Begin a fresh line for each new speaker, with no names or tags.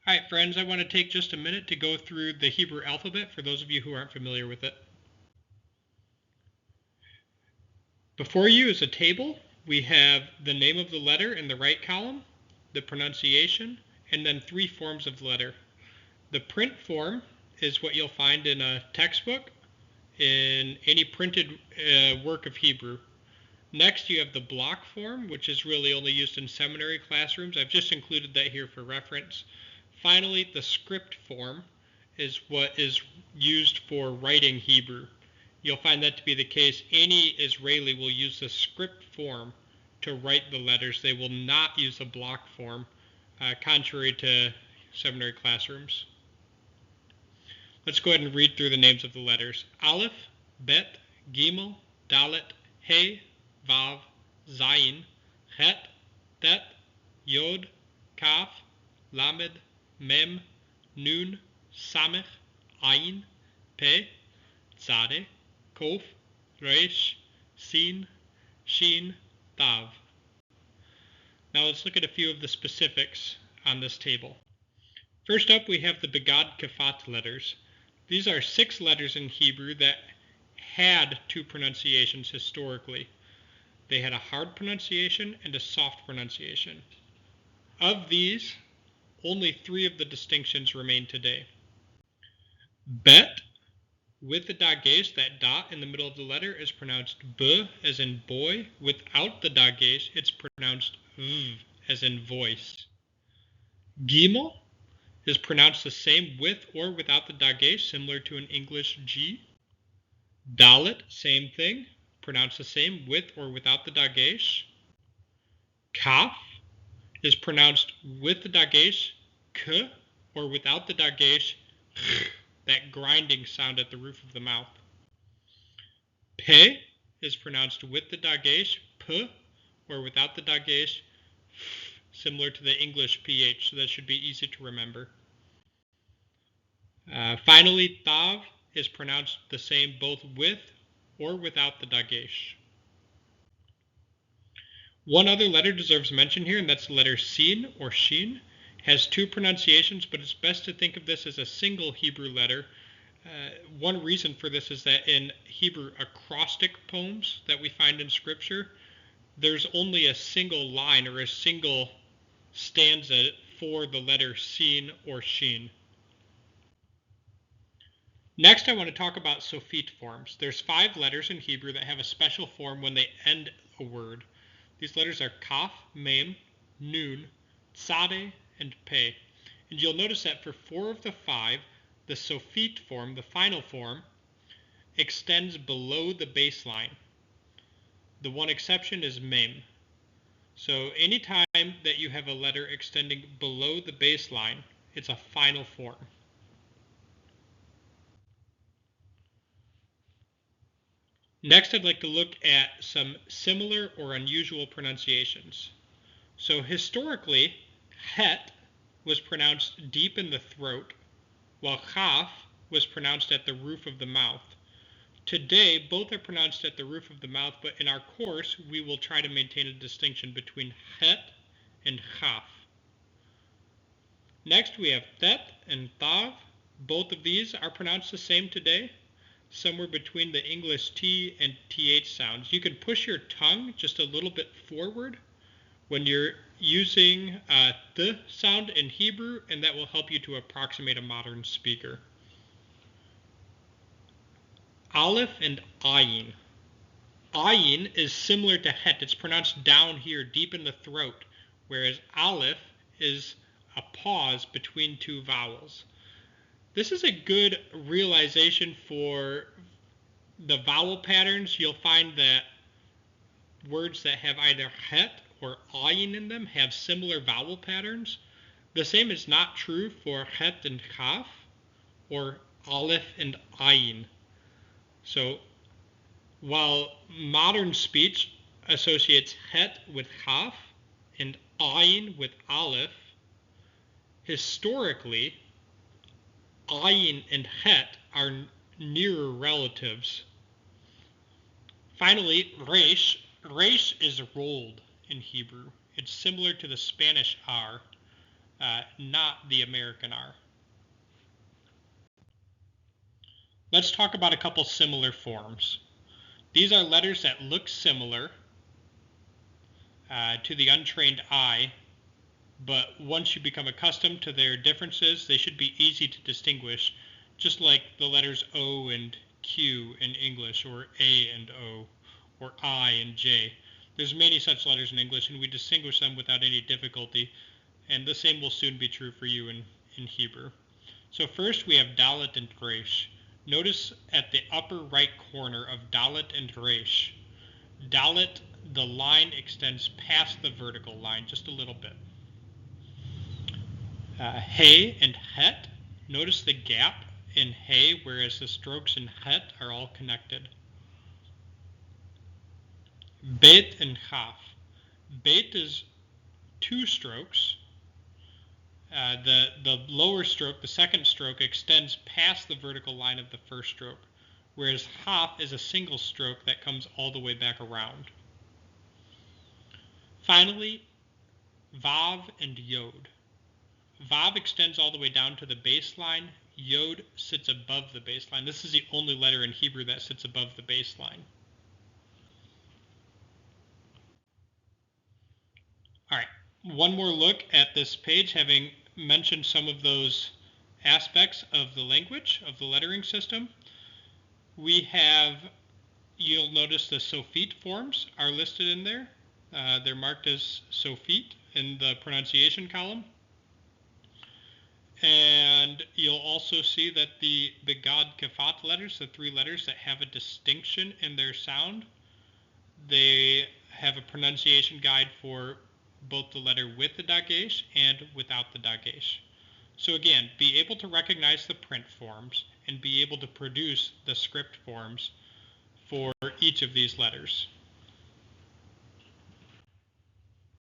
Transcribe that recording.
All right, friends, I want to take just a minute to go through the Hebrew alphabet for those of you who aren't familiar with it. Before you is a table. We have the name of the letter in the right column, the pronunciation, and then three forms of the letter. The print form is what you'll find in a textbook, in any printed work of Hebrew. Next, you have the block form, which is really only used in seminary classrooms. I've just included that here for reference. Finally, the script form is what is used for writing Hebrew. You'll find that to be the case. Any Israeli will use the script form to write the letters. They will not use a block form, contrary to seminary classrooms. Let's go ahead and read through the names of the letters. Aleph, Bet, Gimel, Dalet, He, Vav, Zayin, Het, Tet, Yod, Kaf, Lamed, Mem, Nun, Samech, Ayin, Pe, Tzadeh, Kof, Resh, Sin, Shin, Tav. Now let's look at a few of the specifics on this table. First up, we have the Begad Kafat letters. These are 6 letters in Hebrew that had 2 pronunciations historically. They had a hard pronunciation and a soft pronunciation. Of these, only 3 of the distinctions remain today. Bet, with the dagesh, that dot in the middle of the letter, is pronounced b as in boy. Without the dagesh, it's pronounced v as in voice. Gimel is pronounced the same with or without the dagesh, similar to an English G. Dalet, same thing, pronounced the same with or without the dagesh. Kaf is pronounced with the dagesh, k, or without the dagesh, ch, that grinding sound at the roof of the mouth. Pe is pronounced with the dagesh, p, or without the dagesh, f, similar to the English ph, so that should be easy to remember. Finally, Tav is pronounced the same both with or without the dagesh. One other letter deserves mention here, and that's the letter Sin or Shin. Has 2 pronunciations, but it's best to think of this as a single Hebrew letter. One reason for this is that in Hebrew acrostic poems that we find in Scripture, there's only a single line or a single stanza for the letter Sin or Shin. Next, I want to talk about Sophit forms. There's 5 letters in Hebrew that have a special form when they end a word. These letters are Kaf, Mem, Nun, Tzadeh, and Pe. And you'll notice that for 4 of the 5, the Sophit form, the final form, extends below the baseline. The one exception is Mem. So anytime that you have a letter extending below the baseline, it's a final form. Next, I'd like to look at some similar or unusual pronunciations. So historically, Het was pronounced deep in the throat, while Chaf was pronounced at the roof of the mouth. Today, both are pronounced at the roof of the mouth, but in our course, we will try to maintain a distinction between Het and Chaf. Next, we have Tet and Tav. Both of these are pronounced the same today, somewhere between the English T and TH sounds. You can push your tongue just a little bit forward when you're using the sound in Hebrew, and that will help you to approximate a modern speaker. Aleph and Ayin. Ayin is similar to Het. It's pronounced down here, deep in the throat, whereas Aleph is a pause between 2 vowels. This is a good realization for the vowel patterns. You'll find that words that have either Het or Ayin in them have similar vowel patterns. The same is not true for Het and Chaf or Aleph and Ayin. So while modern speech associates Het with Chaf and Ayin with Aleph, historically, Ayin and Het are nearer relatives. Finally, Resh. Resh is rolled in Hebrew. It's similar to the Spanish R. not the American R. Let's talk about a couple similar forms. These are letters that look similar to the untrained eye, but once you become accustomed to their differences, they should be easy to distinguish, just like the letters O and Q in English, or A and O, or I and J. There's many such letters in English, and we distinguish them without any difficulty, and the same will soon be true for you in Hebrew. So first we have Dalet and Resh. Notice at the upper right corner of Dalet and Resh, Dalet, the line extends past the vertical line just a little bit. He and Het, notice the gap in He, whereas the strokes in Het are all connected. Bet and Chaf. Bet is 2 strokes. The lower stroke, the second stroke, extends past the vertical line of the first stroke, whereas Chaf is a single stroke that comes all the way back around. Finally, Vav and Yod. Vav extends all the way down to the baseline. Yod sits above the baseline. This is the only letter in Hebrew that sits above the baseline. All right, one more look at this page, having mentioned some of those aspects of the language, of the lettering system. We have, you'll notice the Sofit forms are listed in there. They're marked as Sofit in the pronunciation column. And you'll also see that the Gad Kafat letters, the 3 letters that have a distinction in their sound, they have a pronunciation guide for both the letter with the dagesh and without the dagesh. So again, be able to recognize the print forms and be able to produce the script forms for each of these letters.